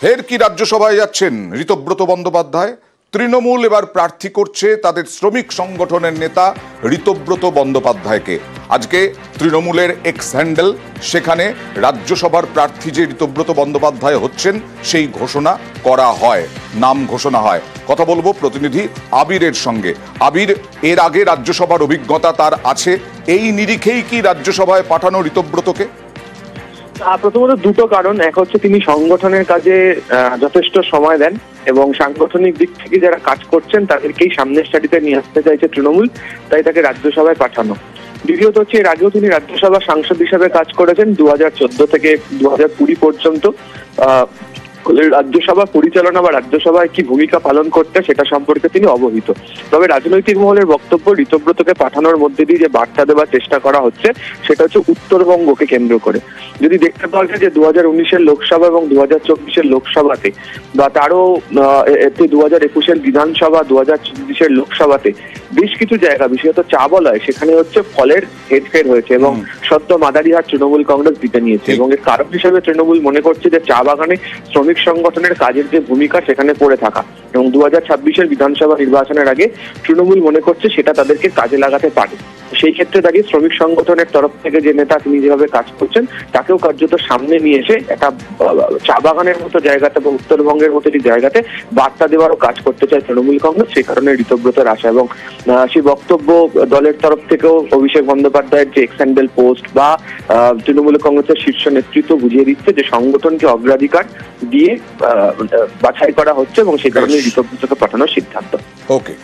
ফের কি রাজ্যসভায় যাচ্ছেন ঋতব্রত বন্দ্যোপাধ্যায়? তৃণমূল এবার প্রার্থী করছে তাদের শ্রমিক সংগঠনের নেতা ঋতব্রত বন্দ্যোপাধ্যায়কে। আজকে তৃণমূলের এক্স হ্যান্ডেল, সেখানে রাজ্যসভার প্রার্থী যে ঋতব্রত বন্দ্যোপাধ্যায় হচ্ছেন সেই ঘোষণা করা হয়, নাম ঘোষণা হয়। কথা বলবো প্রতিনিধি আবিরের সঙ্গে। আবির, এর আগে রাজ্যসভার অভিজ্ঞতা তার আছে, এই নিরিখেই কি রাজ্যসভায় পাঠানো ঋতব্রতকে? প্রথমত দুটো কারণ। এক হচ্ছে তিনি সংগঠনের কাজে যথেষ্ট সময় দেন এবং সাংগঠনিক দিক থেকে যারা কাজ করছেন তাদেরকেই সামনের সারিতে নিয়ে আসতে চাইছে তৃণমূল, তাই তাকে রাজ্যসভায় পাঠানো। দ্বিতীয়ত হচ্ছে এর আগেও তিনি রাজ্যসভার সাংসদ হিসাবে কাজ করেছেন 2014 থেকে 2020 পর্যন্ত। রাজ্যসভা পরিচালনা বা রাজ্যসভায় কি ভূমিকা পালন করতে সেটা সম্পর্কে তিনি অবহিত। তবে রাজনৈতিক মহলের বক্তব্য, ঋতব্রতকে পাঠানোর মধ্যে দিয়ে যে বার্তা দেওয়ার চেষ্টা করা হচ্ছে সেটা হচ্ছে উত্তরবঙ্গকে কেন্দ্র করে। যদি দেখতে পাওয়া যায় যে 2019-এর লোকসভা এবং 2024-এর লোকসভাতে বা তারও 2021-এর বিধানসভা, 2024-এর লোকসভাতে বেশ কিছু জায়গা, বিশেষত চা বলয়, সেখানে হচ্ছে ফলের হেরফের হয়েছে এবং সদ্য মাদারিহাট তৃণমূল কংগ্রেস জিতে নিয়েছে। এবং এর কারণ হিসেবে তৃণমূল মনে করছে যে চা বাগানে শ্রমিক সংগঠনের কাজের যে ভূমিকা সেখানে পড়ে থাকা, এবং 2026-এর বিধানসভা নির্বাচনের আগে তৃণমূল মনে করছে সেটা তাদেরকে কাজে লাগাতে পারে। সেই ক্ষেত্রে দাঁড়িয়ে শ্রমিক সংগঠনের তরফ থেকে যে নেতা তিনি যেভাবে কাজ করছেন তাকেও কার্যত সামনে নিয়ে এসে একটা চা বাগানের মতো জায়গাতে বা উত্তরবঙ্গের মতো যে জায়গাতে বার্তা দেওয়ারও কাজ করতে চায় তৃণমূল কংগ্রেস। সেই কারণে ঋতব্রতের আশা এবং সেই বক্তব্য দলের তরফ থেকেও অভিষেক বন্দ্যোপাধ্যায়ের যে এক্স হ্যান্ডেল পোস্ট বা তৃণমূল কংগ্রেসের শীর্ষ নেতৃত্ব বুঝিয়ে দিচ্ছে যে সংগঠনকে অগ্রাধিকার দিয়ে বাছাই করা হচ্ছে এবং সেই কারণে ঋতব্রতকে পাঠানোর সিদ্ধান্ত। ওকে।